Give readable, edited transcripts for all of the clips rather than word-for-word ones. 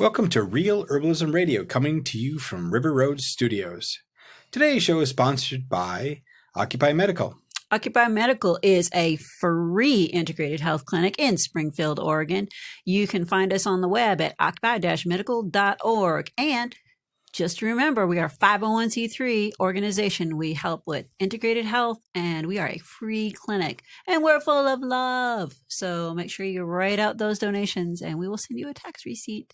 Welcome to Real Herbalism Radio, coming to you from River Road Studios. Today's show is sponsored by Occupy Medical. Occupy Medical is a free integrated health clinic in Springfield, Oregon. You can find us on the web at occupy-medical.org. And just remember, we are a 501c3 organization. We help with integrated health, and we are a free clinic. And we're full of love. So make sure you write out those donations, and we will send you a tax receipt.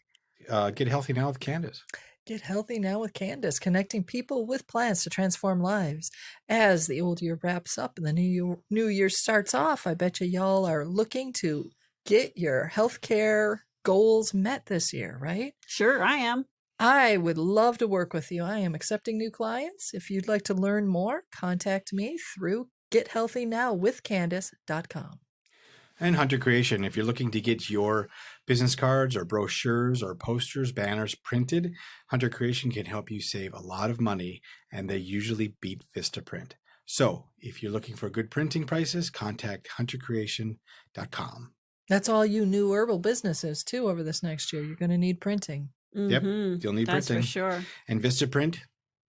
Get healthy now with Candace. Get healthy now with Candace, connecting people with plants to transform lives. As the old year wraps up and the new year starts off, I bet you y'all are looking to get your healthcare goals met this year, right? Sure, I am. I would love to work with you. I am accepting new clients. If you'd like to learn more, contact me through gethealthynowwithcandace.com. And Hunter Creation, if you're looking to get your business cards or brochures or posters, banners printed, Hunter Creation can help you save a lot of money, and they usually beat Vistaprint. So if you're looking for good printing prices, contact huntercreation.com. That's all you new herbal businesses, too, over this next year. You're going to need printing. Mm-hmm. Yep, you'll need That's printing. For sure. And Vistaprint,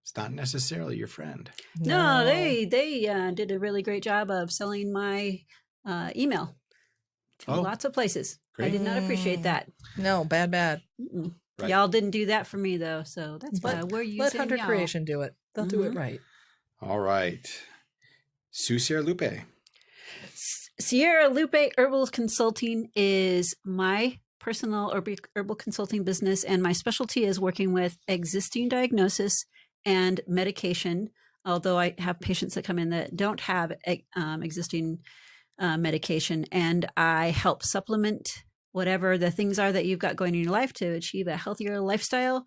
it's not necessarily your friend. No, they did a really great job of selling my email. Lots of places. Great. I did not appreciate that. No, bad. Right. Y'all didn't do that for me, though, so that's why we're using Let Hunter y'all. Creation do it. They'll do it right. All right. Sue Sierra Lupe. Sierra Lupe Herbal Consulting is my personal herbal consulting business, and my specialty is working with existing diagnosis and medication, although I have patients that come in that don't have existing medication, and I help supplement whatever the things are that you've got going in your life to achieve a healthier lifestyle.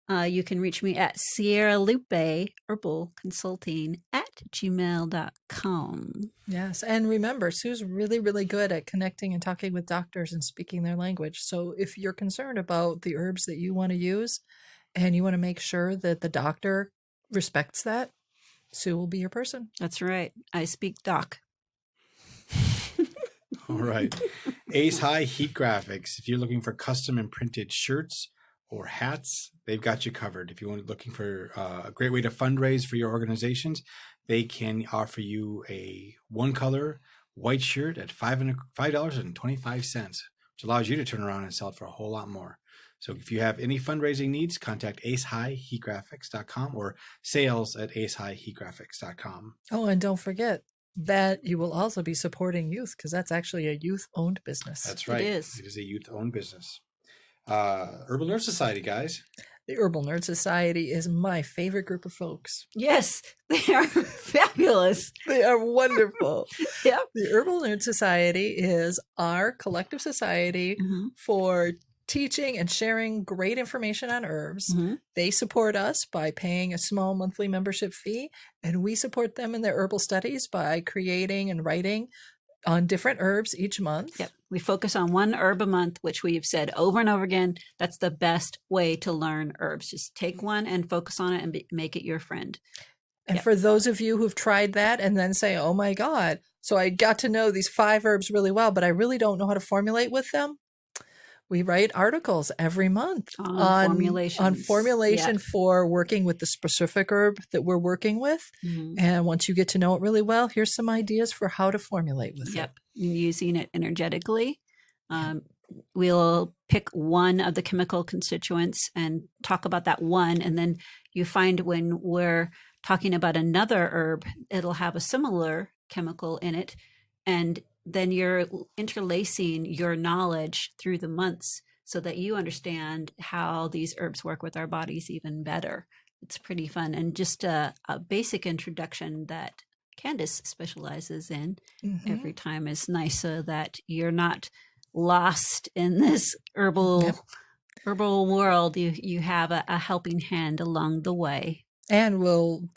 You can reach me at Sierra Lupe Herbal Consulting at gmail.com. Yes. And remember, Sue's really, really good at connecting and talking with doctors and speaking their language. So if you're concerned about the herbs that you want to use and you want to make sure that the doctor respects that, Sue will be your person. That's right. I speak doc. All right. Ace High Heat Graphics. If you're looking for custom and printed shirts or hats, they've got you covered. If you're looking for a great way to fundraise for your organizations, they can offer you a one-color white shirt at $5.25, which allows you to turn around and sell it for a whole lot more. So if you have any fundraising needs, contact acehighheatgraphics.com or sales@acehighheatgraphics.com. Oh, and don't forget that you will also be supporting youth, because that's actually a youth-owned business. That's right. It is. It is a youth-owned business. Herbal Nerd Society, guys. The Herbal Nerd Society is my favorite group of folks. Yes, they are fabulous. They are wonderful. Yep. The Herbal Nerd Society is our collective society for teaching and sharing great information on herbs. They support us by paying a small monthly membership fee, and we support them in their herbal studies by creating and writing on different herbs each month. Yep. We focus on one herb a month, which we've said over and over again. That's the best way to learn herbs. Just take one and focus on it and make it your friend. And for those of you who've tried that and then say, oh my God, so I got to know these 5 herbs really well, but I really don't know how to formulate with them. We write articles every month on formulation for working with the specific herb that we're working with. And once you get to know it really well, here's some ideas for how to formulate with it. Using it energetically. We'll pick one of the chemical constituents and talk about that one. And then you find when we're talking about another herb, it'll have a similar chemical in it. And then you're interlacing your knowledge through the months so that you understand how these herbs work with our bodies even better. It's pretty fun. And just a basic introduction that Candace specializes in every time is nice, so that you're not lost in this herbal world. You have a helping hand along the way. And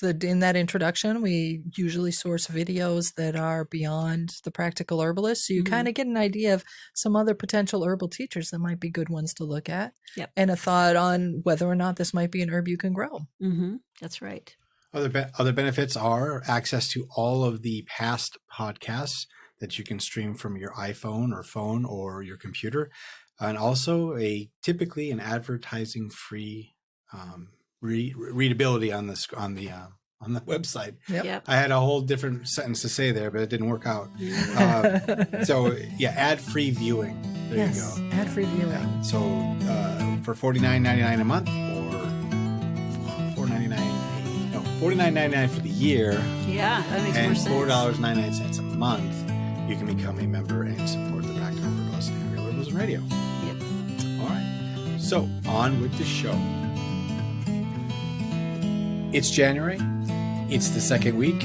in that introduction, we usually source videos that are beyond the practical herbalist. So you kind of get an idea of some other potential herbal teachers that might be good ones to look at. Yep. And a thought on whether or not this might be an herb you can grow. That's right. Other benefits are access to all of the past podcasts that you can stream from your iPhone or phone or your computer. and also typically an advertising-free readability on the website. Yep. I had a whole different sentence to say there, but it didn't work out. So yeah, ad-free viewing. There you go. Ad-free viewing. Yeah. So for $49.99 a month, or $49.99 for the year, Yeah, that makes more and sense. $4.99 a month, you can become a member and support the Practical Herbalism and Real Herbalism Radio. Yep. All right. So on with the show. It's January. It's the second week.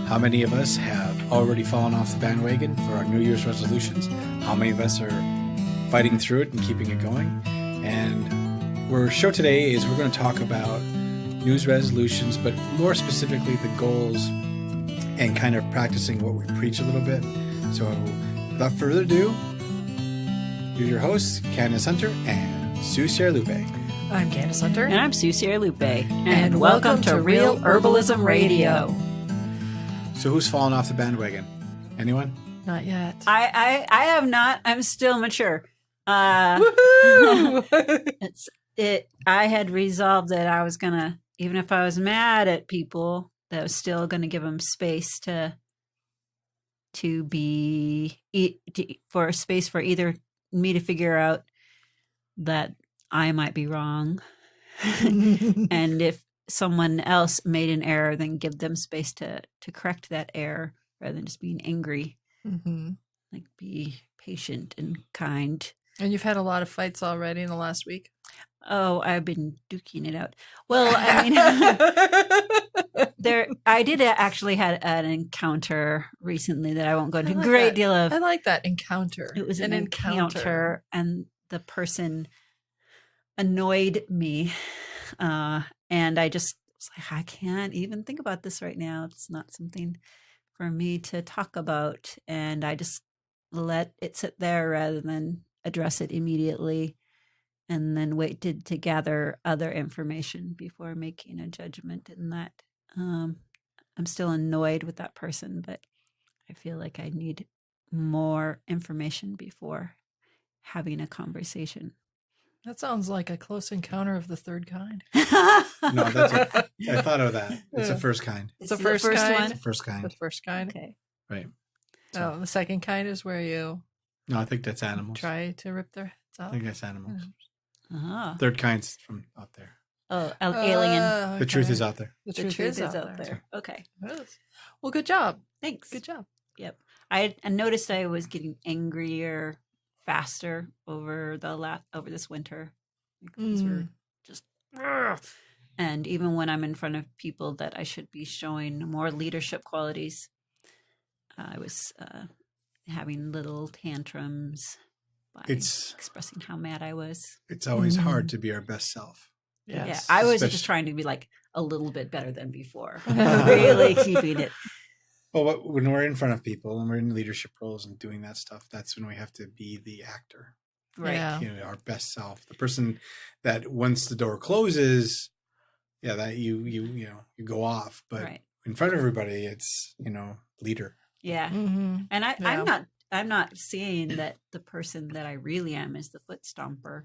How many of us have already fallen off the bandwagon for our New Year's resolutions? How many of us are fighting through it and keeping it going? And our show today is we're going to talk about New Year's resolutions, but more specifically the goals and kind of practicing what we preach a little bit. So without further ado, here's your hosts, Candace Hunter and Sue Lupe. I'm Candace Hunter. And I'm Sue Lupe. And welcome to Real Herbalism Radio. So who's fallen off the bandwagon? Anyone? Not yet. I have not. I'm still mature. Woohoo! I had resolved that I was gonna, even if I was mad at people, that I was still gonna give them space for space for either me to figure out that I might be wrong, and if someone else made an error, then give them space to correct that error rather than just being angry. Mm-hmm. Like, be patient and kind. And you've had a lot of fights already in the last week. Oh, I've been duking it out. Well, I mean, I did actually had an encounter recently that I won't go into a great deal of. I like that encounter. It was an encounter, and the person annoyed me, and I just was like, I can't even think about this right now. It's not something for me to talk about, and I just let it sit there rather than address it immediately, and then waited to gather other information before making a judgment in that. I'm still annoyed with that person, but I feel like I need more information before having a conversation. That sounds like a close encounter of the third kind. No, I thought of that. It's the first kind. It's the first kind? one? The first kind. The first kind. Okay. Right. Oh, the second kind is where you No, I think that's animals. try to rip their heads I off. think that's animals. Uh-huh. Third kind's from out there. Oh, alien. The truth is out there. The The truth is out there. there. Okay. Yes. Well, good job. Thanks. Good job. Yep. I noticed I was getting angrier faster over this winter. Like, things were just, and even when I'm in front of people that I should be showing more leadership qualities, I was having little tantrums by expressing how mad I was. It's always hard to be our best self. Yes. Yeah, I was just trying to be like a little bit better than before. Really keeping it. Well, when we're in front of people and we're in leadership roles and doing that stuff, that's when we have to be the actor. Right. Yeah. You know, our best self. The person that once the door closes, that you go off. But Right. in front of everybody, it's, leader. Yeah. Mm-hmm. And Yeah. I'm not seeing that the person that I really am is the foot stomper.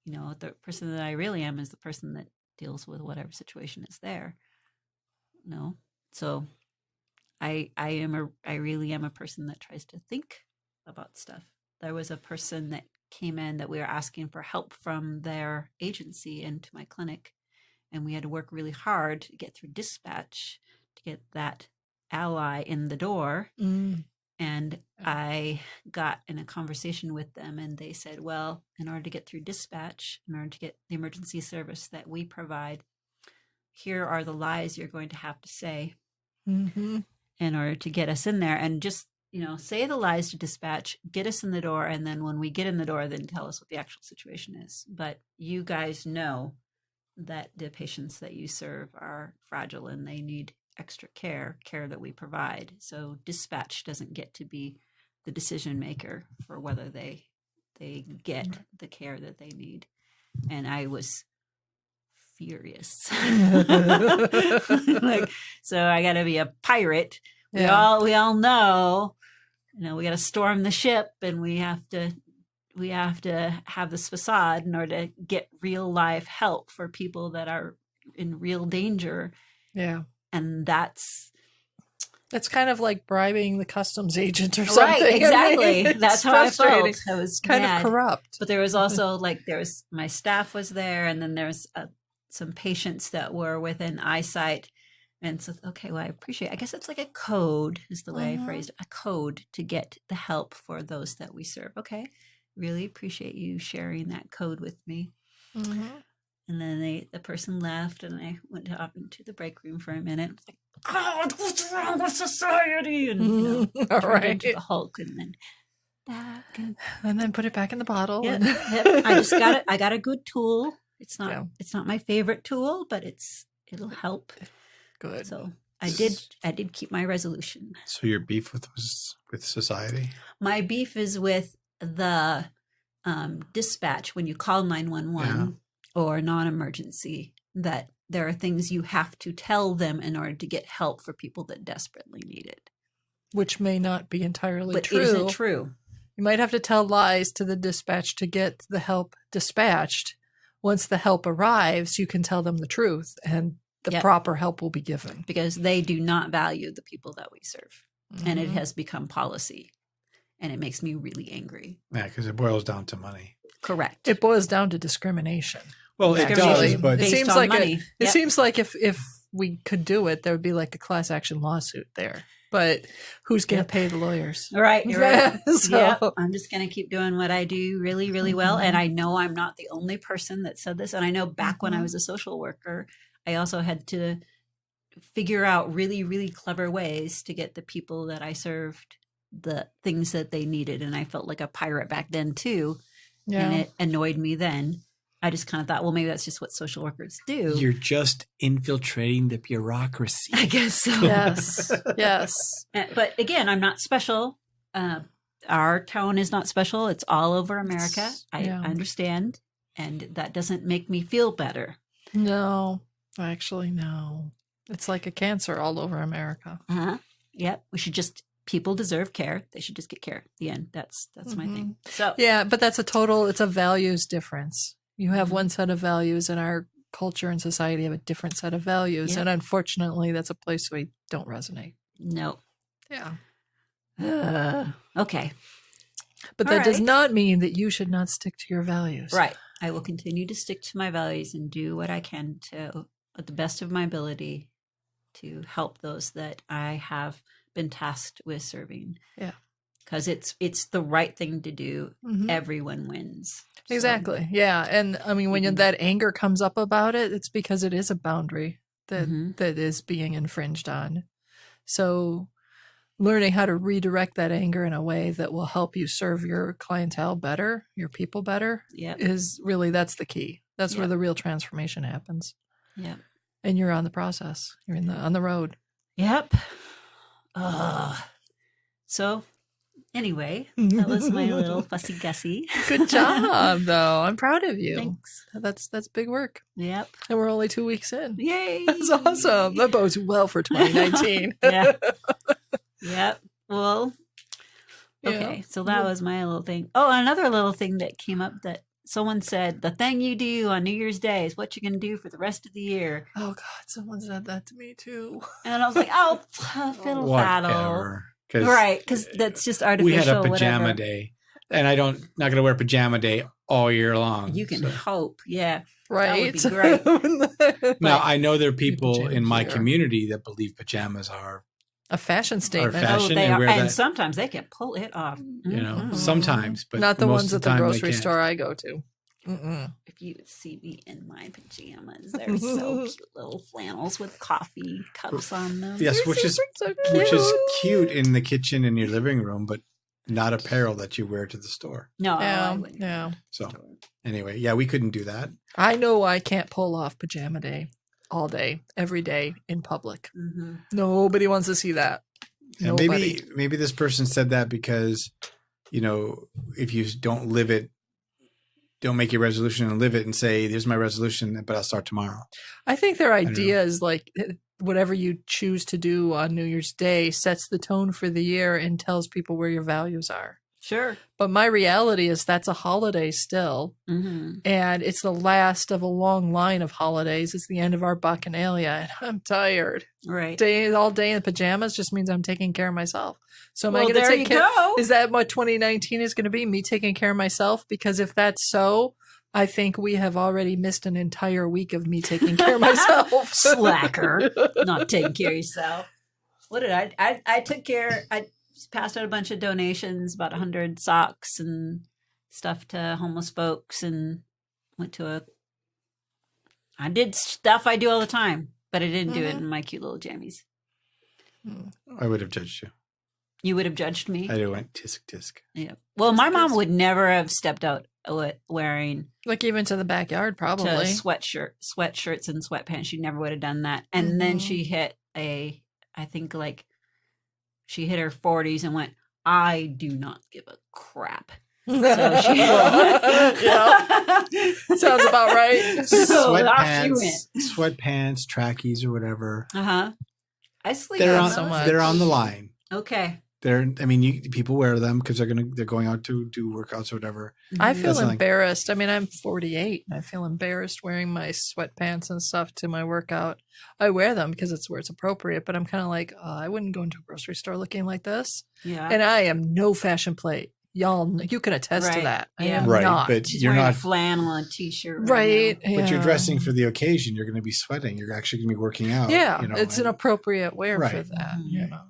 The person that I really am is the person that deals with whatever situation is there. No. So I really am a person that tries to think about stuff. There was a person that came in that we were asking for help from their agency into my clinic, and we had to work really hard to get through dispatch to get that ally in the door. Mm. And I got in a conversation with them, and they said, well, in order to get through dispatch, in order to get the emergency service that we provide, here are the lies you're going to have to say Mm-hmm. in order to get us in there. And just, say the lies to dispatch, get us in the door. And then when we get in the door, then tell us what the actual situation is. But you guys know that the patients that you serve are fragile and they need extra care that we provide. So dispatch doesn't get to be the decision maker for whether they get the care that they need. And I was furious. So I got to be a pirate. We all know, we got to storm the ship, and we have to we have to have this facade in order to get real life help for people that are in real danger. Yeah. And that's kind of like bribing the customs agent or something. right. Exactly. I mean, that's how I felt. I was kind mad. of corrupt. But there was also my staff was there, and then there's some patients that were within eyesight. And so, okay, well, I appreciate it. I guess it's like a code is the way I phrased it, a code to get the help for those that we serve. Okay. Really appreciate you sharing that code with me. Mm-hmm. And then the person left, and I went up into the break room for a minute. It's like, God, what's wrong with society? And All turned right. into the Hulk, and then back and then put it back in the bottle. Yep, and- yep. I just got it. I got a good tool. It's not my favorite tool, but it'll help. Good. So I did keep my resolution. So your beef was with society? My beef is with the dispatch when you call 911 or non-emergency, that there are things you have to tell them in order to get help for people that desperately need it. Which may not be entirely But true. is it true? You might have to tell lies to the dispatch to get the help dispatched. Once the help arrives, you can tell them the truth, and the proper help will be given. Because they do not value the people that we serve. Mm-hmm. And it has become policy. And it makes me really angry. Yeah, because it boils down to money. Correct. It boils down to discrimination. Well, it does, but it seems on like money. it seems like if we could do it, there would be like a class action lawsuit there. But who's going to pay the lawyers? Right. You're right. So- Yeah. I'm just going to keep doing what I do really, really well. And I know I'm not the only person that said this. And I know back when I was a social worker, I also had to figure out really, really clever ways to get the people that I served the things that they needed. And I felt like a pirate back then too. Yeah. And it annoyed me then. I just kind of thought, well, maybe that's just what social workers do. you're just infiltrating the bureaucracy. I guess so. Yes. Yes. But again, I'm not special. Our town is not special. It's all over America. I understand. And that doesn't make me feel better. No, actually, no. It's like a cancer all over America. Yep. People deserve care. They should just get care. The end. That's my thing. So Yeah, but it's a values difference. You have one set of values, and our culture and society have a different set of values. Yep. And unfortunately, that's a place we don't resonate. no. Yeah. Okay. But All that does right. not mean that you should not stick to your values. Right. I will continue to stick to my values and do what I can to, at the best of my ability, to help those that I have been tasked with serving. Yeah. Because it's the right thing to do. Mhm. Everyone wins. So, Exactly. Yeah. And I mean, when that anger comes up about it, it's because it is a boundary that Mhm. that is being infringed on. So learning how to redirect that anger in a way that will help you serve your clientele better, your people better, Yep. is really, that's the key. That's where Yep. the real transformation happens. Yep. And you're on the process. You're on the road. Yep. So anyway, that was my little fussy gussy. Good job, though. I'm proud of you. Thanks. That's big work. Yep. And we're only 2 weeks in. Yay. That's awesome. That bodes well for 2019. Yeah. Yep. Well, Yeah. okay. So that was my little thing. Oh, another little thing that came up that someone said, the thing you do on New Year's Day is what you're going to do for the rest of the year. Oh God, someone said that to me too. And I was like, oh, fiddle faddle. Whatever. 'Cause Right. Because that's just artificial. we had a pajama whatever. day, and not going to wear pajama day all year long. You can so. hope. Yeah. Right. be great. Now, I know there are people pajamas in my here. community that believe pajamas are, A fashion statement. fashion. Oh, they and are. wear And that- sometimes they can pull it off. you know, Mhm. sometimes, but Not the most ones of at the time they grocery can't. store I go to. Mm-mm. If you would see me in my pajamas, they're so cute, little flannels with coffee cups on them. Yes, They're which is so cute in the kitchen in your living room, but not apparel that you wear to the store. No, I Yeah, wouldn't. yeah. So anyway, yeah, we couldn't do that. I know I can't pull off pajama day all day, every day in public. Mhm. Nobody wants to see that. And Nobody. maybe this person said that because, if you don't live it, don't make your resolution and live it and say, "Here's my resolution, but I'll start tomorrow." I think their don't idea is like whatever you choose to do on New Year's Day sets the tone for the year and tells people where your values are. Sure. But my reality is that's a holiday still. Mm-hmm. And it's the last of a long line of holidays. It's the end of our Bacchanalia. And I'm tired. Right. All day in pajamas just means I'm taking care of myself. So am I Well, going to there take you care? go. Is that what 2019 is going to be? Me taking care of myself? Because if that's so, I think we have already missed an entire week of me taking care of myself. Slacker. Not taking care of yourself. What did I took care. I passed out a bunch of donations, about 100 socks and stuff to homeless folks, and I did stuff I do all the time, but I didn't do it in my cute little jammies. I would have judged you. You would have judged me? I went tisk tisk. Yeah. Well, my mom would never have stepped out wearing Like even to the backyard, probably. sweatshirts and sweatpants. She never would have done that. And then she hit she hit her 40s and went, I do not give a crap. So she Sounds about right. So off she went. Sweatpants, trackies, or whatever. I sleep They're on on, so much. they're on the line. Okay. People wear them because they're going out to do workouts or whatever. I feel That's like- embarrassed. I mean, I'm 48. And I feel embarrassed wearing my sweatpants and stuff to my workout. I wear them because it's where it's appropriate, but I'm kind of like, I wouldn't go into a grocery store looking like this. Yeah. And I am no fashion plate. Y'all, you can attest to Right. that. I Yeah. am Right, not. but She's you're wearing not. a flannel and a t-shirt. Right. now. But you're yeah. dressing for the occasion. You're going to be sweating. You're actually going to be working out. Yeah, you know, it's an and- appropriate wear for Right. that. Mhm. You know.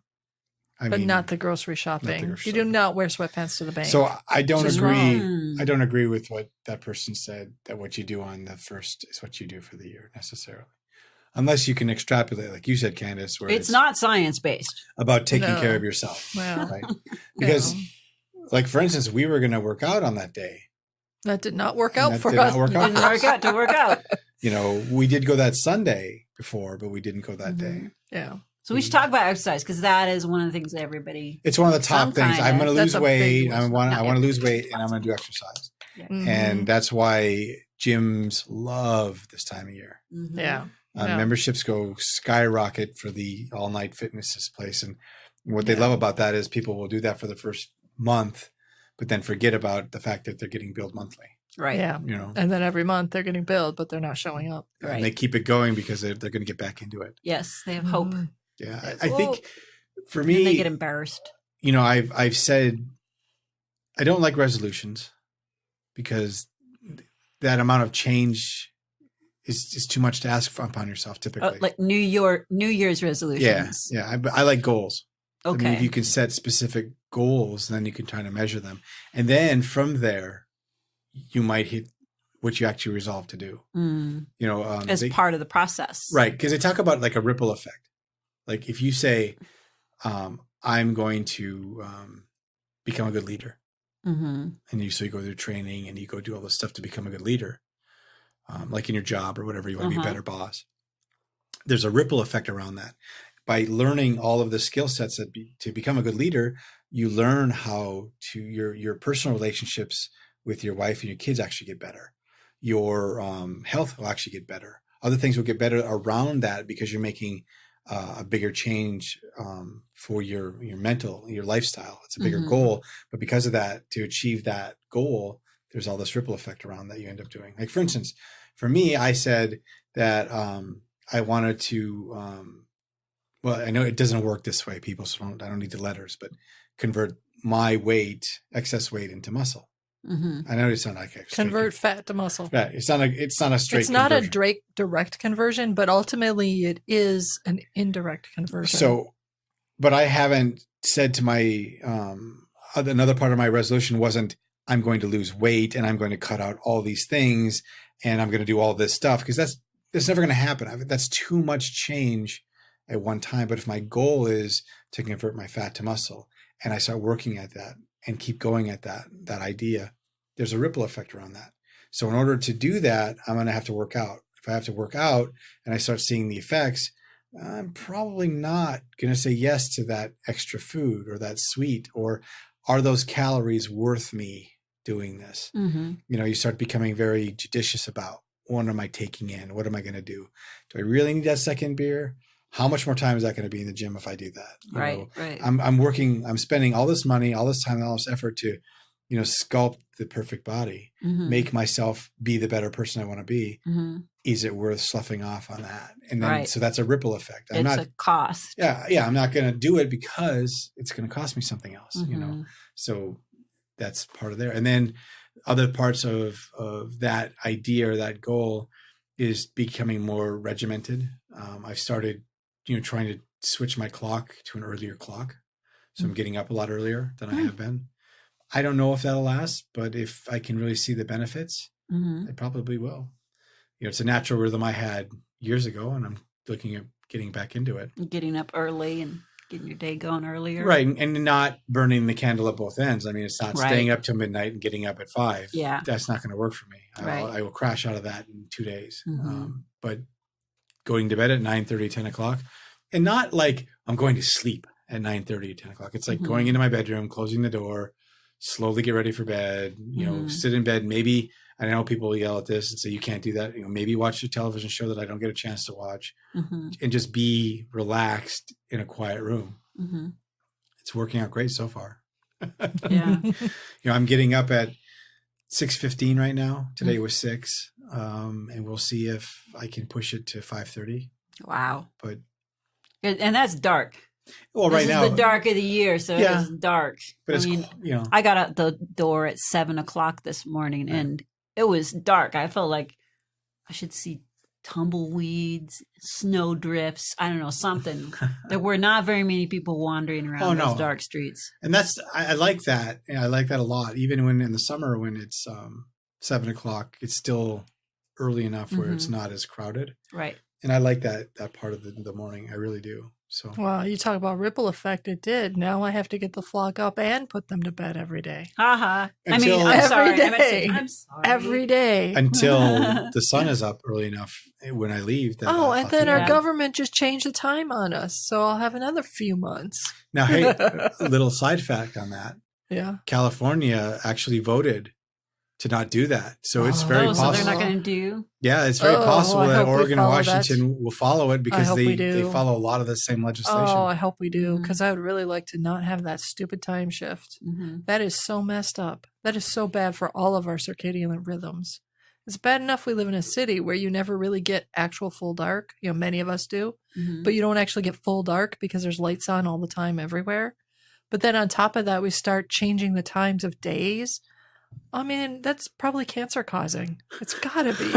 I But mean, not the grocery shopping. grocery You do shopping. not wear sweatpants to the bank. So I don't Just agree. wrong. I don't agree with what that person said, that what you do on the first is what you do for the year necessarily. Unless you can extrapolate, like you said, Candace, where It's not science-based. about taking No. care of yourself. Well, Right? Because, like, for instance, we were going to work out on that day. that did not work And out that for did not us. work out Didn't work out to work out. You know, we did go that Sunday before, but we didn't go that day. Yeah. So we should talk about exercise because that is one of the things that everybody. It's one of the Some top things. kinda. I'm going to That's lose a big weight. I one. want Not to lose weight, and I'm going to do exercise. Mhm. And that's why gyms love this time of year. Mhm. Yeah. Yeah. Memberships go skyrocket for the all night fitness place. And what they love about that is people will do that for the first month, but then forget about the fact that they're getting billed monthly, Right. Yeah. you know, And then every month they're getting billed, but they're not showing up. Right. and they keep it going because they're going to get back into it. Yes, they have hope. Mhm. Yeah. Yes. I think for And they me, get embarrassed. you know, I've said I don't like resolutions because that amount of change is too much to ask upon yourself typically. Like New Year's resolutions. Yeah. I like goals. Okay. I mean, if you can set specific goals, then you can try to measure them. And then from there, you might hit what you actually resolve to do. Mm. You know, As part of the process. right. Because they talk about like a ripple effect. Like if you say, I'm going to become a good leader. Mm-hmm. And you go through training and you go do all this stuff to become a good leader, like in your job or whatever, you want to be a better boss. There's a ripple effect around that. By learning all of the skill sets to become a good leader, you learn how to your personal relationships with your wife and your kids actually get better. Your health will actually get better. Other things will get better around that because you're making a bigger change for your lifestyle. It's a bigger goal, but because of that, to achieve that goal, there's all this ripple effect around that you end up doing. Like for instance, for me, I said that I wanted to. Well, I know it doesn't work this way, people. So I don't need the letters, but convert my excess weight into muscle. Mm-hmm. I know it's not like a Convert fat to muscle. Right. It's not a straight. It's not conversion. a direct conversion, but ultimately it is an indirect conversion. So, but I haven't said to my another part of my resolution wasn't I'm going to lose weight and I'm going to cut out all these things and I'm going to do all this stuff because that's never going to happen. That's too much change at one time. But if my goal is to convert my fat to muscle and I start working at that and keep going at that idea, there's a ripple effect around that. So in order to do that, I'm going to have to work out. If I have to work out and I start seeing the effects, I'm probably not going to say yes to that extra food or that sweet, or are those calories worth me doing this? Mm-hmm. You know, you start becoming very judicious about what am I taking in? What am I going to do? Do I really need that second beer? how much more time is that going to be in the gym if I do that? Right. I'm spending all this money, all this time, all this effort to, sculpt the perfect body, make myself be the better person I want to be. Is it worth sloughing off on that? And then, so that's a ripple effect. It's a cost. Yeah. I'm not going to do it because it's going to cost me something else, So that's part of there. And then other parts of that idea or that goal is becoming more regimented. I've started, trying to switch my clock to an earlier clock. So I'm getting up a lot earlier than I have been. I don't know if that'll last, but if I can really see the benefits, I probably will. It's a natural rhythm I had years ago, and I'm looking at getting back into it. Getting up early and getting your day going earlier. Right. And not burning the candle at both ends. I mean, it's not staying up till midnight and getting up at 5. Yeah. That's not going to work for me. I will crash out of that in 2 days. But going to bed at 9:30, 10 o'clock, and not like I'm going to sleep at 9:30, 10 o'clock. It's like going into my bedroom, closing the door, slowly get ready for bed, sit in bed. Maybe, I know people yell at this and say, you can't do that. Maybe watch a television show that I don't get a chance to watch and just be relaxed in a quiet room. It's working out great so far. Yeah. I'm getting up at 6:15 right now. Today was 6. And we'll see if I can push it to 5:30. Wow. And that's dark. Well, right now, this is the dark of the year, so it's dark. But I got out the door at 7 o'clock this morning, and it was dark. I felt like I should see tumbleweeds, snow drifts. I don't know, something. There were not very many people wandering around those dark streets. And I like that. I like that a lot. Even when in the summer, when it's 7 o'clock, it's still early enough where it's not as crowded. Right. And I like that part of the morning. I really do. So, well, you talk about ripple effect. It did. Now I have to get the flock up and put them to bed every day. I'm sorry. I'm sorry. Every day. Until the sun is up early enough when I leave. And then our government just changed the time on us. So I'll have another few months. Now, hey, a little side fact on that. Yeah. California actually voted to not do that. So it's very possible. So they're not going to do? Yeah, it's very possible that Oregon and Washington will follow it because they follow a lot of the same legislation. Oh, I hope we do, because I would really like to not have that stupid time shift. That is so messed up. That is so bad for all of our circadian rhythms. It's bad enough we live in a city where you never really get actual full dark. Many of us do, but you don't actually get full dark because there's lights on all the time everywhere. But then on top of that, we start changing the times of days. I mean, that's probably cancer causing. It's gotta be.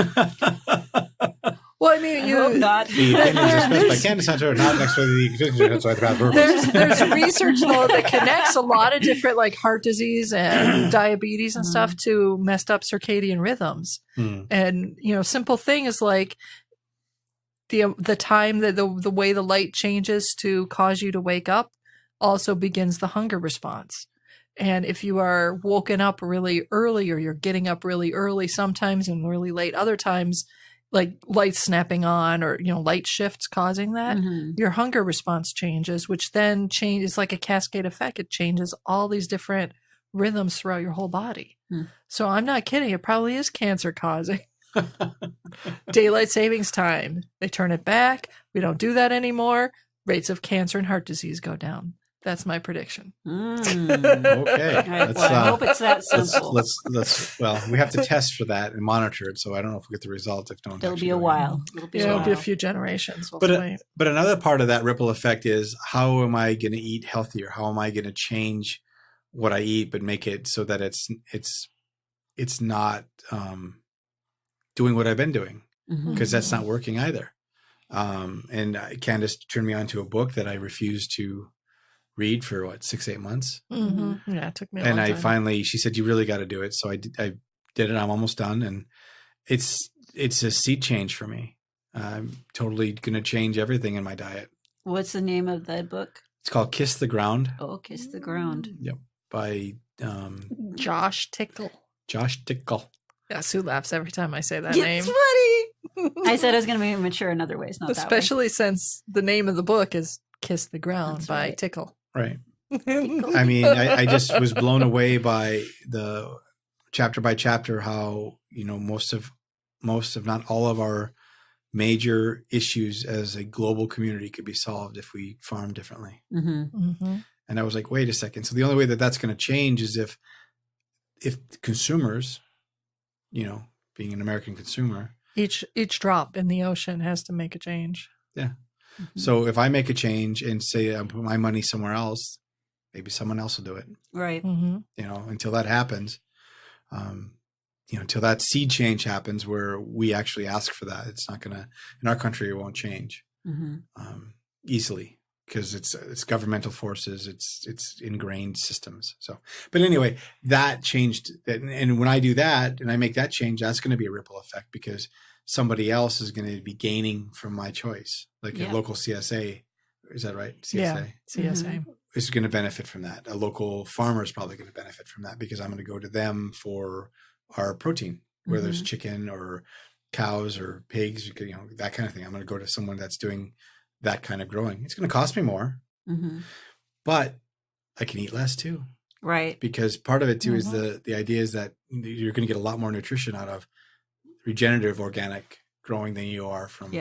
Well, I mean, hope not. The opinions expressed by Candace Hunter are not next to the There's research though that connects a lot of different like heart disease and diabetes and stuff to messed up circadian rhythms. And simple thing is like the time that the way the light changes to cause you to wake up also begins the hunger response. And if you are woken up really early or you're getting up really early sometimes and really late other times, like lights snapping on or, light shifts causing that, your hunger response changes, which then changes like a cascade effect. It changes all these different rhythms throughout your whole body. So I'm not kidding. It probably is cancer causing. Daylight savings time. They turn it back. We don't do that anymore. Rates of cancer and heart disease go down. That's my prediction. Okay. Right, I hope it's that simple. Well, we have to test for that and monitor it. So I don't know if we get the result if no one's It'll be a while. It'll be a few generations. But another part of that ripple effect is, how am I going to eat healthier? How am I going to change what I eat, but make it so that it's not doing what I've been doing, because that's not working either. And Candace turned me on to a book that I refused to read for 6-8 months. Yeah, it took me a long time. And I finally, she said, you really got to do it. So I did it. I'm almost done. And it's a sea change for me. I'm totally going to change everything in my diet. What's the name of that book? It's called Kiss the Ground. Oh, Kiss the Ground. Yep. By Josh Tickle. Josh Tickle. Yeah, Sue laughs every time I say that name. It's funny. I said I was going to be mature in other ways, not especially since the name of the book is Kiss the Ground by Tickle. Right. I mean, I just was blown away by the chapter by chapter how, most of not all of our major issues as a global community could be solved if we farm differently. And I was like, wait a second. So the only way that that's going to change is if consumers, being an American consumer, each drop in the ocean has to make a change. Yeah. So if I make a change and say I put my money somewhere else, maybe someone else will do it. Right. Until that happens, until that seed change happens where we actually ask for that, it's not going to, in our country, it won't change easily because it's governmental forces, it's ingrained systems. So, but anyway, that changed. And when I do that and I make that change, that's going to be a ripple effect because somebody else is going to be gaining from my choice. Like a local CSA, is that right? CSA? Yeah, CSA. Is going to benefit from that. A local farmer is probably going to benefit from that because I'm going to go to them for our protein, whether it's chicken or cows or pigs, that kind of thing. I'm going to go to someone that's doing that kind of growing. It's going to cost me more, but I can eat less too. Right. Because part of it too is the idea is that you're going to get a lot more nutrition out of regenerative organic growing than you are from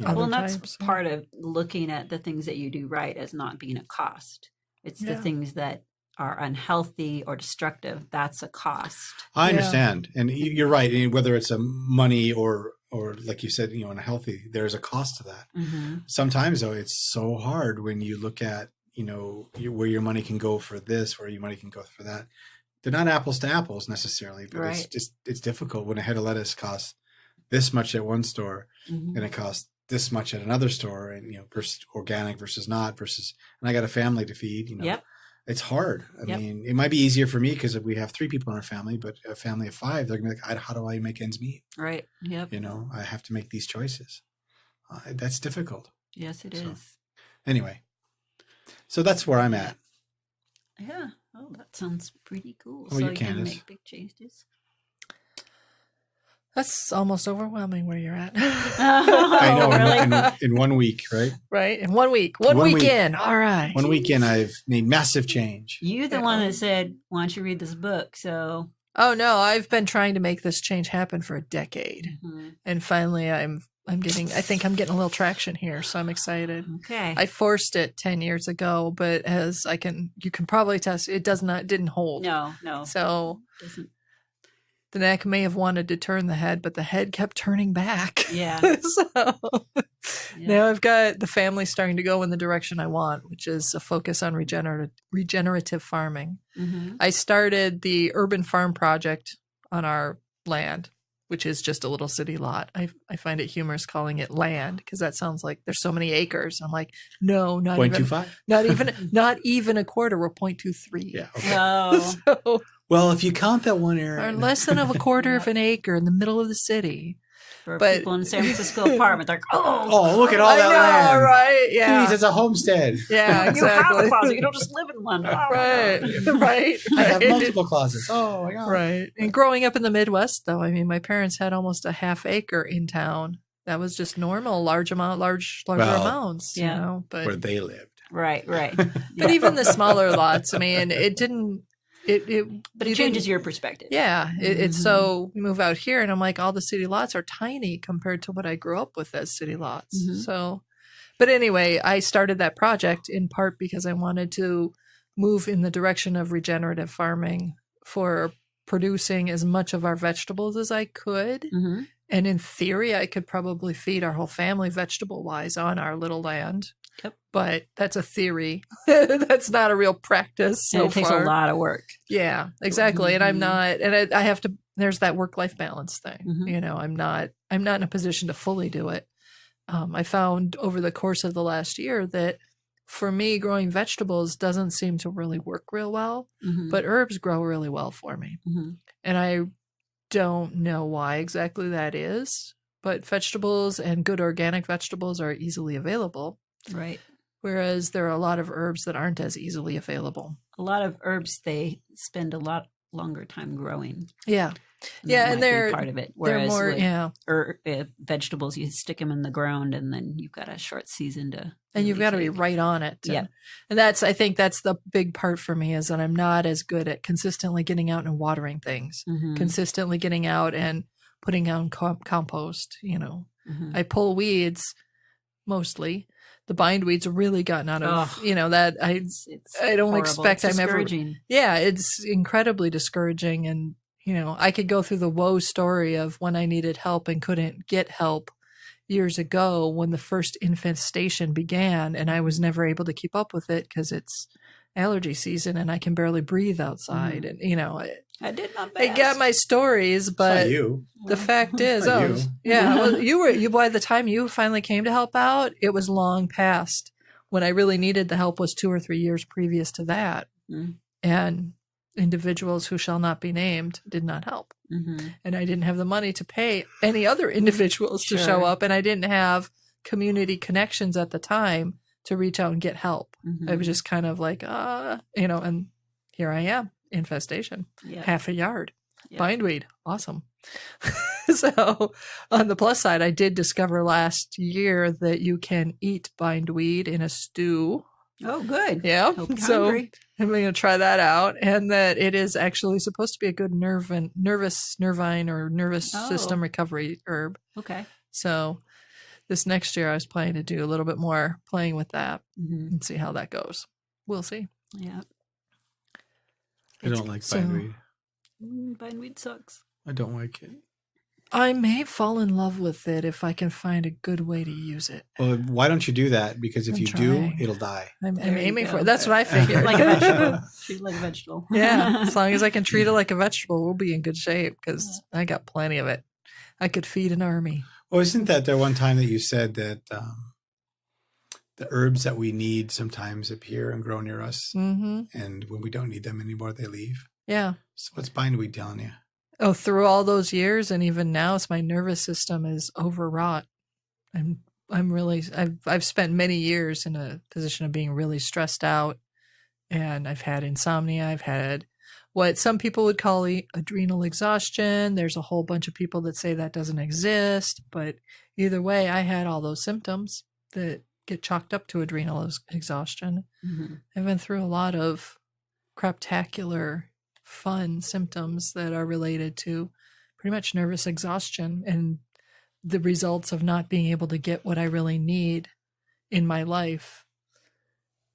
well, and that's part of looking at the things that you do right as not being a cost. It's the things that are unhealthy or destructive. That's a cost. I understand. And you're right. And whether it's a money or like you said, unhealthy, there's a cost to that. Sometimes though, it's so hard when you look at, where your money can go for this, where your money can go for that. They're not apples to apples necessarily, but it's difficult when a head of lettuce costs this much at one store and it costs this much at another store, and versus organic versus not versus, and I got a family to feed. It's hard. I mean, it might be easier for me because we have 3 people in our family, but a family of 5, they're gonna be like, how do I make ends meet? Right. Yep. I have to make these choices. That's difficult. Yes, it is. Anyway, so that's where I'm at. Yeah. Oh, that sounds pretty cool. Oh, so you can make big changes. That's almost overwhelming where you're at. I know. Really? In 1 week, right? Right. In 1 week. One weekend. All right. 1 weekend, I've made massive change. You're the one that said, why don't you read this book? So. Oh, no. I've been trying to make this change happen for a decade. And finally, I think I'm getting a little traction here. So I'm excited. Okay. I forced it 10 years ago, but you can probably test, didn't hold. No. So. It doesn't. The neck may have wanted to turn the head, but the head kept turning back. Yeah. Now I've got the family starting to go in the direction I want, which is a focus on regenerative farming. I started the urban farm project on our land, which is just a little city lot. I find it humorous calling it land because that sounds like there's so many acres. I'm like, no, not 0.25? not even a quarter. We're 0.23. Yeah. Okay. Oh. Well, if you count that one area. Or less than a quarter of an acre in the middle of the city. For people in San Francisco apartment, they're like, look at all that land. Right? Yeah. Jeez, it's a homestead. Yeah, exactly. You have a closet. You don't just live in one. Right. I have multiple closets. Oh, my God. Right. And growing up in the Midwest, though, I mean, my parents had almost a half acre in town. That was just normal, larger amounts, but where they lived. Right. But even the smaller lots, I mean, it didn't. But it changes your perspective. Yeah. It's so we move out here and I'm like, all the city lots are tiny compared to what I grew up with as city lots. So, but anyway, I started that project in part because I wanted to move in the direction of regenerative farming for producing as much of our vegetables as I could. And in theory, I could probably feed our whole family vegetable wise on our little land. Yep. But that's a theory. That's not a real practice. And it takes a lot of work. Yeah, exactly. And I'm not, and I have to, there's that work-life balance thing. I'm not in a position to fully do it. I found over the course of the last year that for me, growing vegetables doesn't seem to really work real well, but herbs grow really well for me. And I don't know why exactly that is, but vegetables and good organic vegetables are easily available. Right. Whereas there are a lot of herbs that aren't as easily available. A lot of herbs, they spend a lot longer time growing. Yeah. And they're part of it. Whereas they're more, vegetables, you stick them in the ground and then you've got a short season to. And you've got to be right on it. And I think that's the big part for me is that I'm not as good at consistently getting out and watering things, consistently getting out and putting out compost, I pull weeds mostly. The bindweeds have really gotten out of, that I don't horrible. expect It's I'm ever. discouraging. Yeah, it's incredibly discouraging. And, I could go through the woe story of when I needed help and couldn't get help years ago when the first infestation began, and I was never able to keep up with it because it's allergy season and I can barely breathe outside. And, I did my best. I got my stories, but the fact is, you by the time you finally came to help out, it was long past when I really needed the help was 2 or 3 years previous to that. And individuals who shall not be named did not help. And I didn't have the money to pay any other individuals to show up. And I didn't have community connections at the time to reach out and get help. I was just kind of like, and here I am, infestation, half a yard, bindweed. Awesome. So on the plus side, I did discover last year that you can eat bindweed in a stew. Oh, good. Yeah. So hungry. I'm going to try that out. And that it is actually supposed to be a good nervine or nervous system recovery herb. Okay. So this next year I was planning to do a little bit more playing with that and see how that goes. We'll see. Yeah. I don't like bindweed. Bindweed sucks. I don't like it. I may fall in love with it if I can find a good way to use it. Well, why don't you do that? Because if I'm you trying. do, it'll die. I'm aiming for it. That's what I figured. Like a vegetable. Treat it like a vegetable. Yeah. As long as I can treat it like a vegetable, we'll be in good shape because I got plenty of it. I could feed an army. Well, isn't that there one time that you said that the herbs that we need sometimes appear and grow near us, and when we don't need them anymore, they leave? Yeah. So what's bindweed telling you? Oh, through all those years, and even now, it's my nervous system is overwrought. I've spent many years in a position of being really stressed out, and I've had insomnia. I've had what some people would call adrenal exhaustion. There's a whole bunch of people that say that doesn't exist, but either way, I had all those symptoms that get chalked up to adrenal exhaustion. I've been through a lot of craptacular fun symptoms that are related to pretty much nervous exhaustion and the results of not being able to get what I really need in my life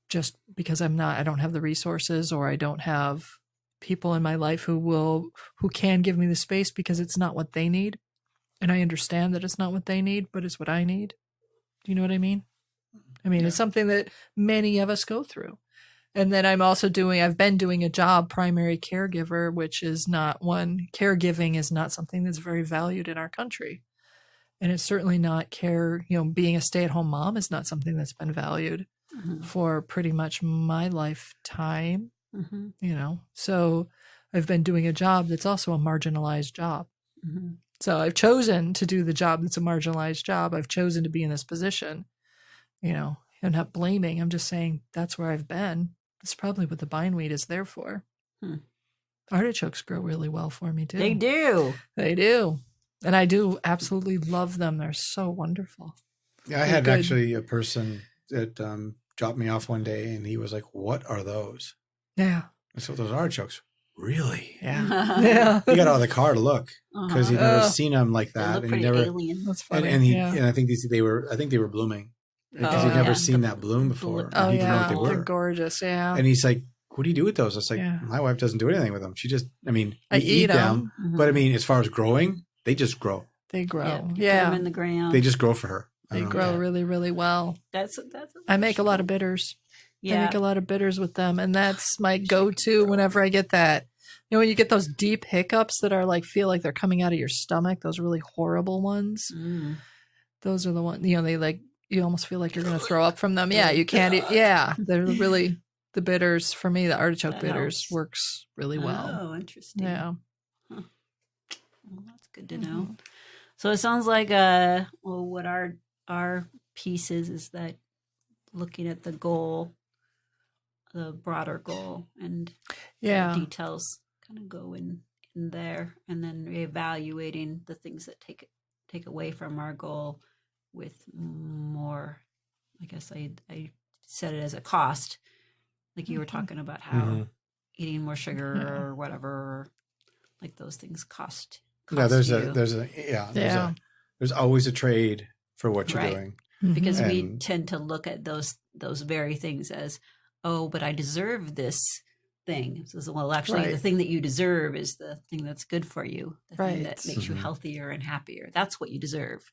just because I don't have the resources, or I don't have people in my life who can give me the space because it's not what they need. And I understand that it's not what they need, but it's what I need. Do you know what I mean? It's something that many of us go through. And then I've been doing a job, primary caregiver, which is caregiving is not something that's very valued in our country. And it's certainly not being a stay-at-home mom is not something that's been valued for pretty much my lifetime, So I've been doing a job that's also a marginalized job. So I've chosen to do the job that's a marginalized job. I've chosen to be in this position, I'm not blaming. I'm just saying that's where I've been. That's probably what the bindweed is there for. Artichokes grow really well for me, too. They do. They do. And I do absolutely love them. They're so wonderful. Yeah, I had actually a person that dropped me off one day, and he was like, "What are those?" Yeah. I said, "Those artichokes." Really? Yeah. Yeah. He got out of the car to look because he'd never seen them like that. They look pretty alien. That's funny. And I think they were blooming. Because he'd never seen that bloom before. Oh, he didn't know what they were. They're gorgeous, yeah. And he's like, "What do you do with those?" I was like, "My wife doesn't do anything with them. She just, we eat them. But as far as growing, they just grow. They grow. Put them in the ground. They just grow for her. They grow really, really well. I make a lot of bitters. Yeah. I make a lot of bitters with them. And that's my go-to whenever I get that. When you get those deep hiccups that are feel like they're coming out of your stomach, those really horrible ones. Those are the ones, you almost feel like you're going to throw up from them. Yeah, you can't eat. Yeah, they're really, the bitters, for me, the artichoke bitters works really well. Oh, interesting. Yeah. Well, that's good to know. So it sounds like what our piece is that looking at the goal, the broader goal, and the details kind of go in there, and then reevaluating the things that take away from our goal with more, I guess I said it as a cost, like you were talking about how eating more sugar or whatever, like those things cost there's you. a There's always a trade for what you're Right. doing. Because we And- tend to look at those very things as, oh, but I deserve this thing. So, well, actually, the thing that you deserve is the thing that's good for you, the thing that makes you healthier and happier. That's what you deserve.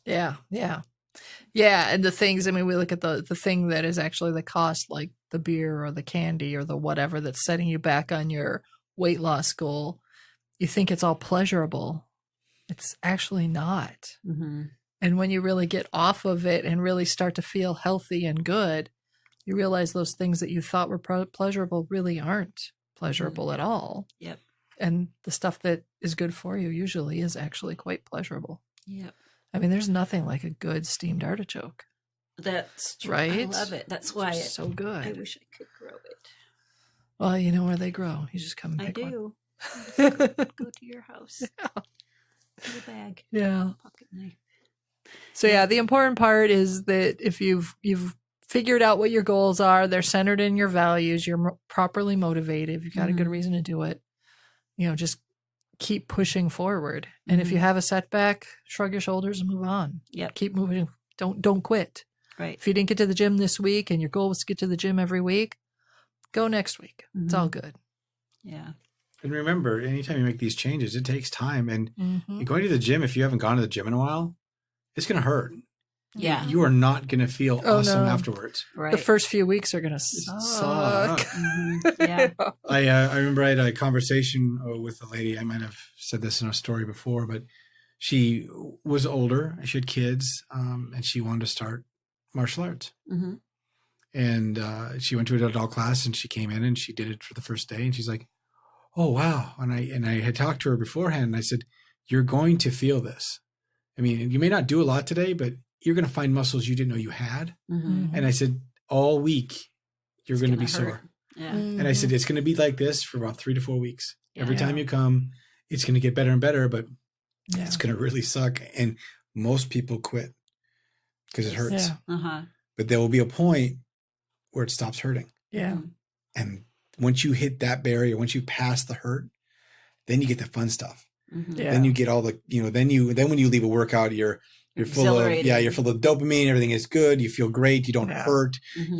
Yeah, yeah. Yeah, and the things, I mean, we look at the thing that is actually the cost, like the beer or the candy or the whatever that's setting you back on your weight loss goal. You think it's all pleasurable. It's actually not. Mm-hmm. And when you really get off of it and really start to feel healthy and good, you realize those things that you thought were pleasurable really aren't pleasurable at all. Yep. And the stuff that is good for you usually is actually quite pleasurable. Yep. I mean, there's nothing like a good steamed artichoke. That's true. Right? I love it. That's why It's so good. I wish I could grow it. Well, you know where they grow. You just come and I pick one. do. Go to your house. Get a bag. Yeah. Pocket knife. So yeah, the important part is that if you've figured out what your goals are, they're centered in your values, you're properly motivated, you've got a good reason to do it, just keep pushing forward. And if you have a setback, shrug your shoulders and move on. Yep. Keep moving. Don't quit. Right. If you didn't get to the gym this week and your goal was to get to the gym every week, go next week. It's all good. Yeah. And remember, anytime you make these changes, it takes time. And Mm-hmm. going to the gym, if you haven't gone to the gym in a while, it's going to hurt. Yeah. You are not going to feel awesome afterwards. Right. The first few weeks are going to suck. Yeah. I remember I had a conversation with a lady. I might have said this in a story before, but she was older. She had kids, and she wanted to start martial arts. Mm-hmm. And she went to an adult class, and she came in and she did it for the first day. And she's like, "Oh wow!" And I had talked to her beforehand, and I said, "You're going to feel this. I mean, you may not do a lot today, but you're going to find muscles you didn't know you had." Mm-hmm. And I said, all week, you're going to be sore. Yeah. And I said, it's going to be like this for about 3 to 4 weeks. Every Yeah. time you come, it's going to get better and better, but Yeah. it's going to really suck. And most people quit because it hurts. Yeah. Uh-huh. But there will be a point where it stops hurting. Yeah. And once you hit that barrier, once you pass the hurt, then you get the fun stuff. Mm-hmm. Yeah. Then you get all the, then when you leave a workout, you're full of, Exhilarated. you're full of dopamine. Everything is good. You feel great. You don't Yeah. hurt. Mm-hmm.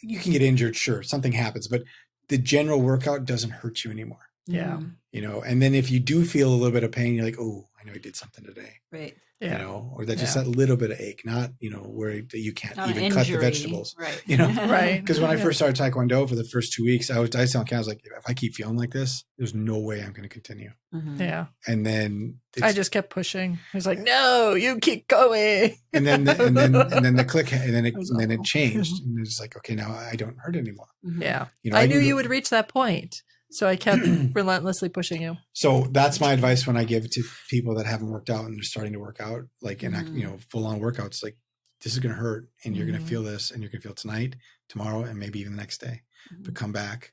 You can get injured. Sure. Something happens, but the general workout doesn't hurt you anymore. Yeah. And then if you do feel a little bit of pain, you're like, oh, I know I did something today, Right. Yeah. or that just that little bit of ache, not, where you can't Not even an cut the injury. vegetables, Right. Right. Because when I first started Taekwondo for the first 2 weeks, I was like, if I keep feeling like this, there's no way I'm going to continue. Mhm. Yeah. And then I just kept pushing. I was like, no, you keep going. and then the click, and then it awful. changed, and it's like, okay, now I don't hurt anymore. Mhm. Yeah. I I knew you would reach that point. So I kept relentlessly pushing you. So that's my advice when I give it to people that haven't worked out and they're starting to work out, like Mhm. full on workouts. Like, this is going to hurt, and you're going Mhm. to feel this, and you're going to feel it tonight, tomorrow, and maybe even the next day. Mhm. But come back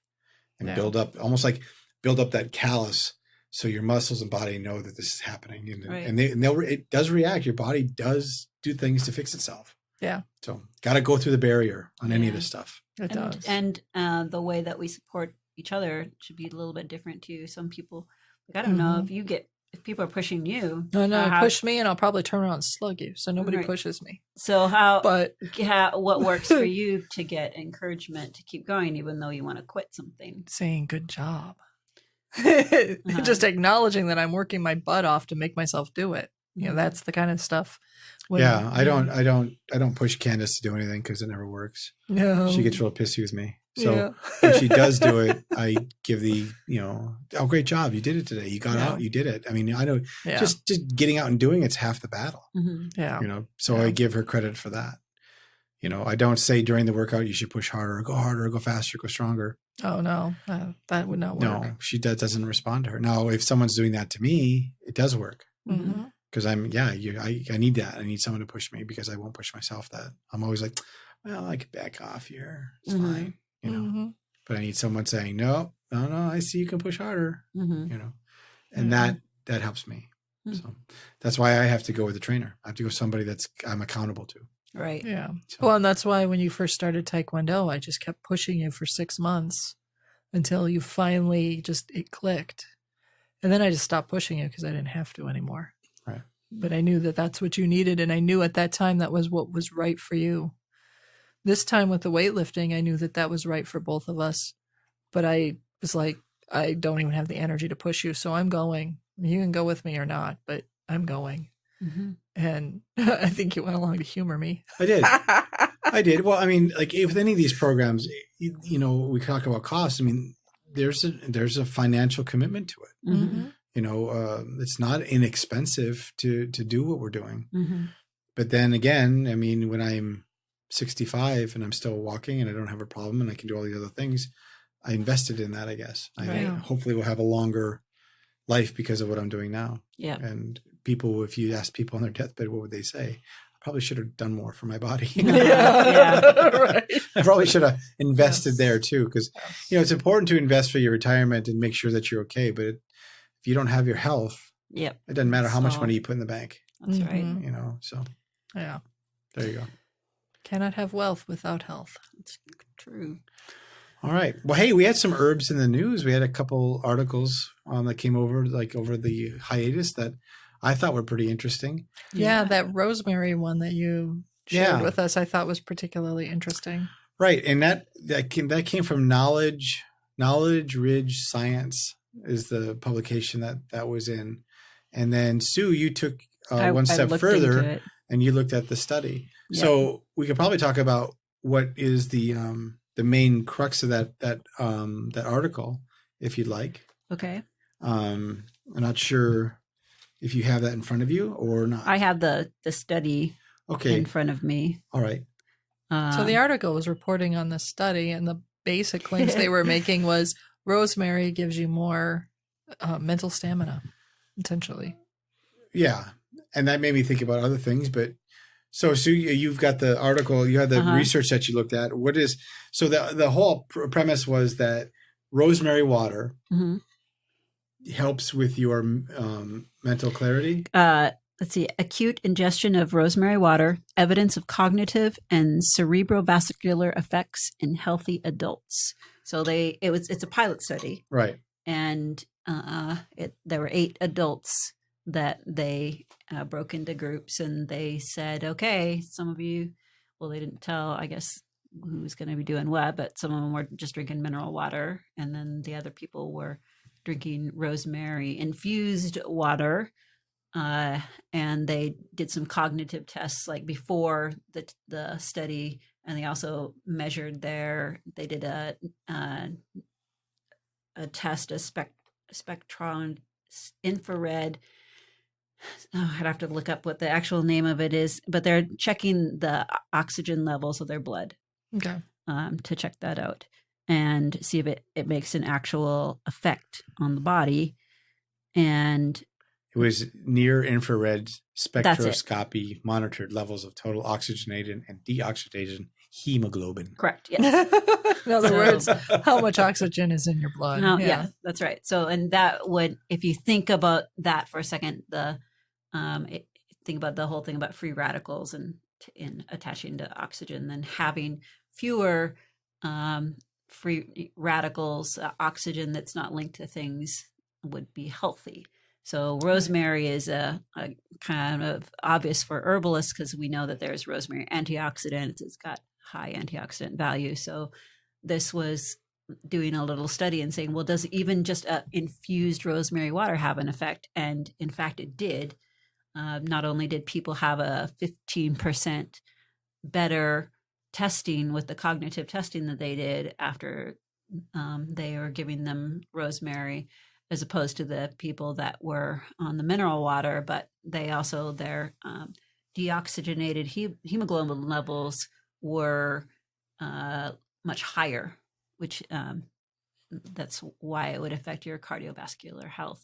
and Yeah. build up, almost like build up that callus, so your muscles and body know that this is happening, Right. and it does react. Your body does do things to fix itself. Yeah. So got to go through the barrier on any of Yeah. this stuff. It does. And the way that we support each other should be a little bit different too. Some people, I don't know if people are pushing you. No, push me and I'll probably turn around and slug you. So nobody Right. pushes me. So But what works for you to get encouragement to keep going, even though you want to quit something? saying good job. Uh-huh. Just acknowledging that I'm working my butt off to make myself do it. That's the kind of stuff. Yeah, I don't push Candace to do anything because it never works. No. She gets real pissy with me. So Yeah. when she does do it, I give the, oh, great job. You did it today. You got Yeah. out. You did it. I mean, I know Yeah. just getting out and doing it's half the battle, Mhm. yeah. so Yeah. I give her credit for that. I don't say during the workout, you should push harder or go faster, go stronger. Oh no, that would not work. No, she doesn't respond to her. Now, if someone's doing that to me, it does work. Mhm. Because I need that. I need someone to push me because I won't push myself. That I'm always like, well, I could back off here. It's Mhm. fine, Mhm. But I need someone saying, no, I see you can push harder, Mhm. and that helps me. Mhm. So that's why I have to go with a trainer. I have to go with somebody I'm accountable to. Right. Yeah. So, Well, and that's why when you first started Taekwondo, I just kept pushing you for 6 months until you finally it clicked. And then I just stopped pushing you because I didn't have to anymore. right. but I knew that that's what you needed. And I knew at that time that was what was right for you. This time with the weightlifting, I knew that that was right for both of us. But I was like, I don't even have the energy to push you. So I'm going. You can go with me or not, but I'm going. Mm-hmm. And I think you went along to humor me. I did. I did. Well, I mean, like with any of these programs, you know, we talk about costs. I mean, there's a financial commitment to it. Mm-hmm. You know, it's not inexpensive to do what we're doing. Mm-hmm. But then again, I mean, when I'm 65 and I'm still walking and I don't have a problem and I can do all these other things, I invested in that, I guess. I hopefully will have a longer life because of what I'm doing now. Yeah. And people, if you ask people on their deathbed, what would they say? I probably should have done more for my body. Right. I probably should have invested there too, because, you know, it's important to invest for your retirement and make sure that you're okay. But if you don't have your health, it doesn't matter how much money you put in the bank. That's right. You know, so yeah, there you go. Cannot have wealth without health. It's true. All right. Well, hey, we had some herbs in the news. We had a couple articles that came over the hiatus that I thought were pretty interesting. Yeah, that rosemary one that you shared with us, I thought was particularly interesting. Right, and that came from Knowledge Ridge Science is the publication that was in, and then Sue, you took one step further and you looked at the study. Yeah. So we could probably talk about what is the main crux of that article, if you'd like. Okay. I'm not sure if you have that in front of you or not. I have the study in front of me. All right. So the article was reporting on the study, and the basic claims they were making was rosemary gives you more mental stamina, essentially. Yeah. And that made me think about other things, but so Sue, you've got the article, you had the research that you looked at. So the whole premise was that rosemary water helps with your mental clarity. Let's see, acute ingestion of rosemary water, evidence of cognitive and cerebrovascular effects in healthy adults. So it's a pilot study, right? And there were 8 adults that they broke into groups, and they said, okay, some of you, well, they didn't tell, I guess, who's going to be doing what, but some of them were just drinking mineral water. And then the other people were drinking rosemary infused water. And they did some cognitive tests like before the study. And they also measured they did a test, a spectron infrared. I'd have to look up what the actual name of it is, but they're checking the oxygen levels of their blood. Okay. To check that out and see if it makes an actual effect on the body. And it was near infrared spectroscopy monitored levels of total oxygenated and deoxygenated hemoglobin. Correct. Yes. In other words, how much oxygen is in your blood. Yeah, that's right. So, and that would, if you think about that for a second, think about the whole thing about free radicals and in attaching to oxygen, then having fewer free radicals, oxygen that's not linked to things would be healthy. So rosemary is a kind of obvious for herbalists because we know that there's rosemary antioxidants. It's got high antioxidant value. So this was doing a little study and saying, well, does even just infused rosemary water have an effect? And in fact, it did. Not only did people have a 15% better testing with the cognitive testing that they did after they were giving them rosemary, as opposed to the people that were on the mineral water, but they also, their deoxygenated hemoglobin levels were much higher, which that's why it would affect your cardiovascular health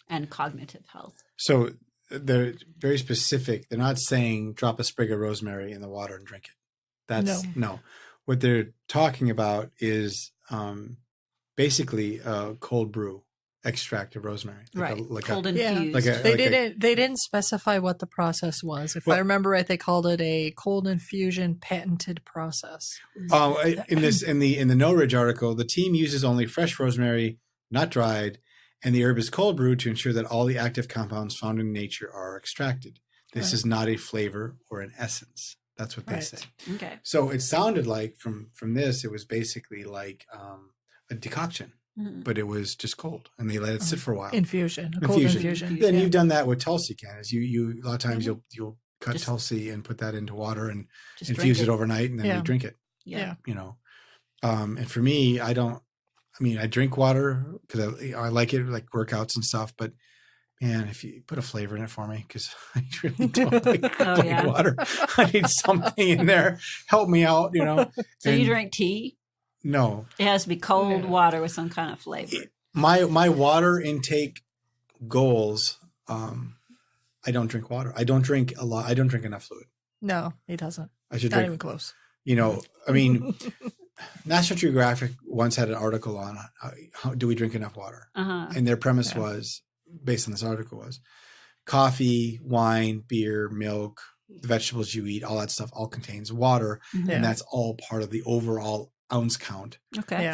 and cognitive health. So they're very specific. They're not saying drop a sprig of rosemary in the water and drink it. That's no. What they're talking about is basically a cold brew extract of rosemary, cold infused. They didn't specify what the process was. If I remember right, they called it a cold infusion patented process. In the No Ridge article, the team uses only fresh rosemary, not dried, And the herb is cold brewed to ensure that all the active compounds found in nature are extracted. This is not a flavor or an essence. That's what they say. Okay. So it sounded like from this, it was basically like a decoction, but it was just cold, and they let it sit for a while. Infusion, a cold infusion. Then you've done that with Tulsi cans. You a lot of times you'll cut Tulsi and put that into water and infuse it overnight, and then you drink it. Yeah. You know, and for me, I drink water because I like it, like workouts and stuff. But man, if you put a flavor in it for me, because I really don't like plain water. I need something in there. Help me out, you know. So you drink tea? No. It has to be cold water with some kind of flavor. My water intake goals, I don't drink water. I don't drink a lot. I don't drink enough fluid. No, he doesn't. I should Not drink. even close. You know, I mean, National Geographic once had an article on how do we drink enough water? And their premise was, based on this article, was coffee, wine, beer, milk, the vegetables you eat, all that stuff all contains water. And that's all part of the overall ounce count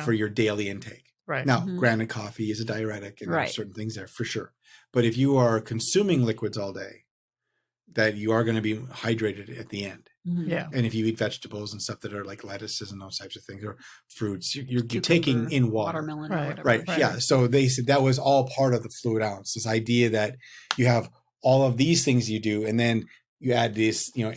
for your daily intake. Right. Now, granted, coffee is a diuretic and there are certain things there for sure. But if you are consuming liquids all day, that you are going to be hydrated at the end. Yeah. And if you eat vegetables and stuff that are like lettuces and those types of things, or fruits, you're taking in water. Watermelon or whatever. Right. Yeah. So they said that was all part of the fluid ounce, this idea that you have all of these things you do, and then you add this, 10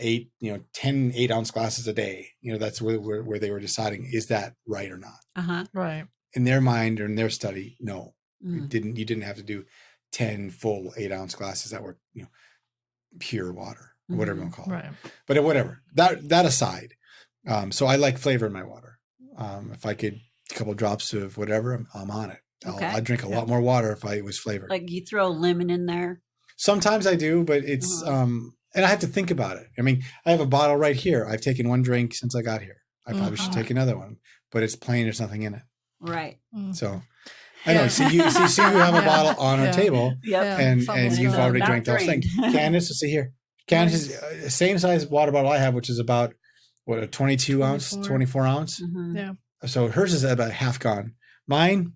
8-ounce glasses a day. That's where they were deciding, is that right or not? Right. In their mind or in their study, no. You didn't have to do 10 full 8-ounce glasses that were, pure water, or whatever you want to call it. Right. But whatever, that aside. So I like flavor in my water. If I could, a couple drops of whatever, I'm on it. I'd drink a lot more water if it was flavored. Like you throw lemon in there? Sometimes I do, but it's, and I have to think about it. I mean, I have a bottle right here. I've taken one drink since I got here. I probably should take another one, but it's plain. There's nothing in it. Right. So I know. See, you have a bottle on our table, and you've already drank those things. Candace, let's see here. Candace is the same size water bottle I have, which is about a 22 ounce, 24 ounce. Yeah. So hers is about half gone. Mine,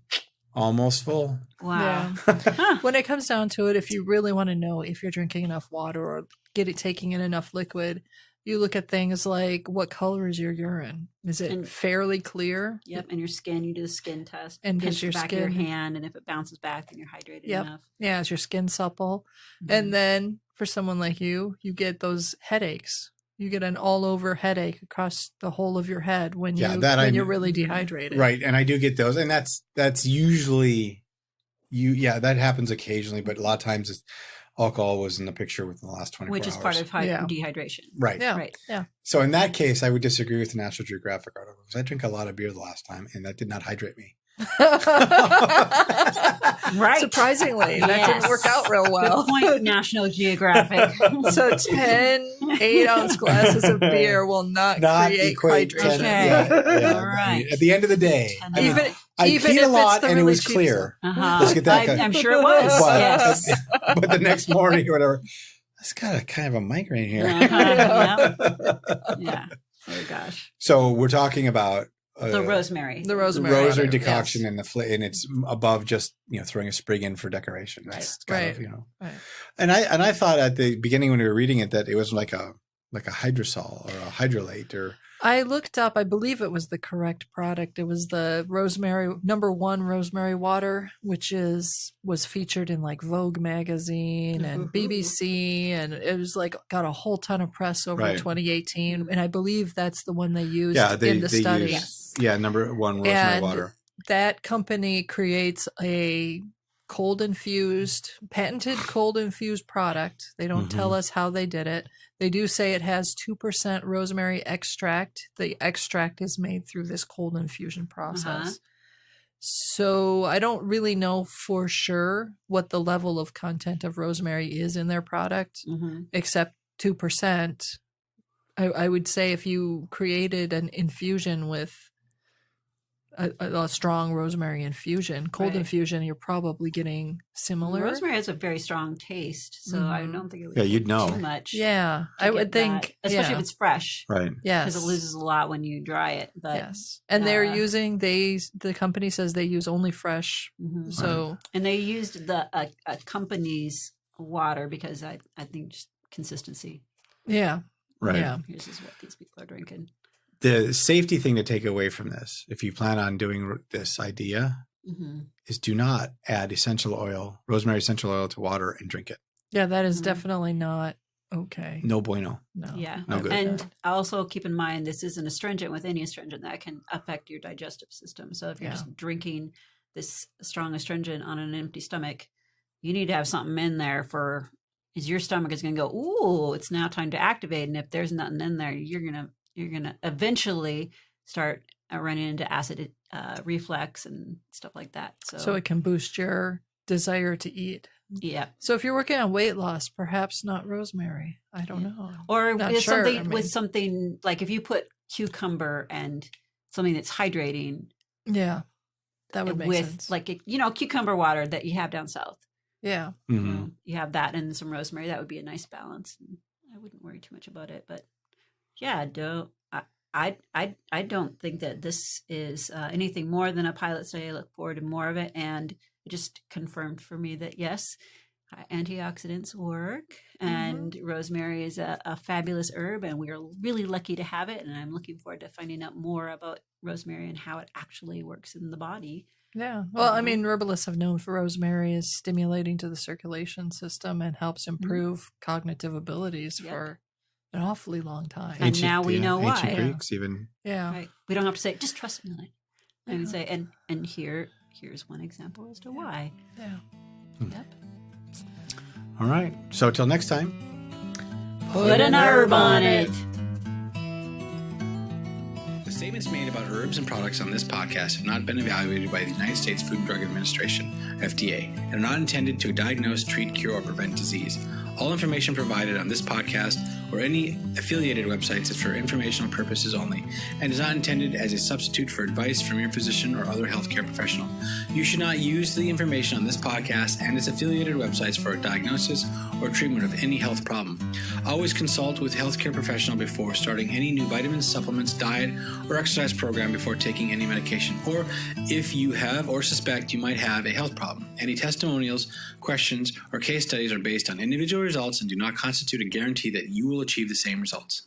almost full. Wow. Yeah. When it comes down to it, if you really want to know if you're drinking enough water or taking in enough liquid, you look at things like, what color is your urine? Is it fairly clear? Yep. And your skin, you do the skin test. And pinch does your back skin, your hand, and if it bounces back, then you're hydrated enough. Yeah, is your skin supple? And then for someone like you get those headaches. You get an all-over headache across the whole of your head when you're really dehydrated. Right, and I do get those, and that's usually that happens occasionally, but a lot of times alcohol was in the picture within the last 24 hours. Which is part of dehydration. Right. Yeah. Right. Yeah. So in that case, I would disagree with the National Geographic article, because I drank a lot of beer the last time, and that did not hydrate me. Right. Surprisingly, that didn't work out real well. Good point, National Geographic. So 10 8-ounce glasses of beer will not create hydration. Okay. All right. At the end of the day, I peed a lot and it was clear. Let's get that. I'm sure it was. But the next morning or whatever, I've got a kind of a migraine here. Yeah. Oh gosh. So we're talking about the rosemary. The rosemary decoction, and it's above just throwing a sprig in for decoration. That's right. And I thought at the beginning when we were reading it that it was like a hydrosol or a hydrolate or. I looked up, I believe it was the correct product. It was the rosemary, #1 rosemary water, which was featured in like Vogue magazine and BBC, and it was like got a whole ton of press over 2018. And I believe that's the one they used in the study. #1 rosemary water. That company creates a patented cold infused product. They don't tell us how they did it. They do say it has 2% rosemary extract. The extract is made through this cold infusion process. So I don't really know for sure what the level of content of rosemary is in their product, except 2%. I would say if you created an infusion with a strong rosemary infusion. Cold Right. infusion, you're probably getting similar. Rosemary has a very strong taste, so I don't think it would you'd take know. too much. Yeah, to I get would think, that, especially if it's fresh, Right. yes, because it loses a lot when you dry it. But yes, and they're using the company says they use only fresh, mhm. so and they used the a company's water because I think just consistency. yeah, Right. yeah, This is what these people are drinking. The safety thing to take away from this, if you plan on doing this idea, Mm-hmm. is do not add rosemary essential oil to water and drink it. yeah. That is Mhm. definitely not okay. No bueno. No, Yeah. No good. And also keep in mind, this is an astringent. With any astringent, that can affect your digestive system. So if you're Yeah. just drinking this strong astringent on an empty stomach, you need to have something in there is your stomach is going to go, ooh, it's now time to activate. And if there's nothing in there, you're going to eventually start running into acid reflux and stuff like that. so it can boost your desire to eat. yeah. So if you're working on weight loss, perhaps not rosemary. I don't Yeah. know. Or Not with sure, something I mean. with something like if you put cucumber and something that's hydrating Yeah, that would make with sense. like cucumber water that you have down south. Yeah, Mhm. You have that and some rosemary. That would be a nice balance. And I wouldn't worry too much about it. But yeah, I don't think that this is anything more than a pilot study. I look forward to more of it, and it just confirmed for me that yes, antioxidants work, and rosemary is a fabulous herb, and we are really lucky to have it. And I'm looking forward to finding out more about rosemary and how it actually works in the body. yeah. Well, I mean, herbalists have known for rosemary is stimulating to the circulation system and helps improve cognitive abilities Yep. for an awfully long time. And now we know why. Ancient Greeks even. Yeah. Right? We don't have to say just trust me on it. I can say and here's one example as to why. Yeah. Yep. All right. So till next time. Put an herb on it. The statements made about herbs and products on this podcast have not been evaluated by the United States Food and Drug Administration, FDA, and are not intended to diagnose, treat, cure, or prevent disease. All information provided on this podcast or any affiliated websites is for informational purposes only and is not intended as a substitute for advice from your physician or other healthcare professional. You should not use the information on this podcast and its affiliated websites for a diagnosis or treatment of any health problem. Always consult with a healthcare professional before starting any new vitamins, supplements, diet, or exercise program before taking any medication, or if you have or suspect you might have a health problem. Any testimonials, questions, or case studies are based on individual results and do not constitute a guarantee that you will achieve the same results.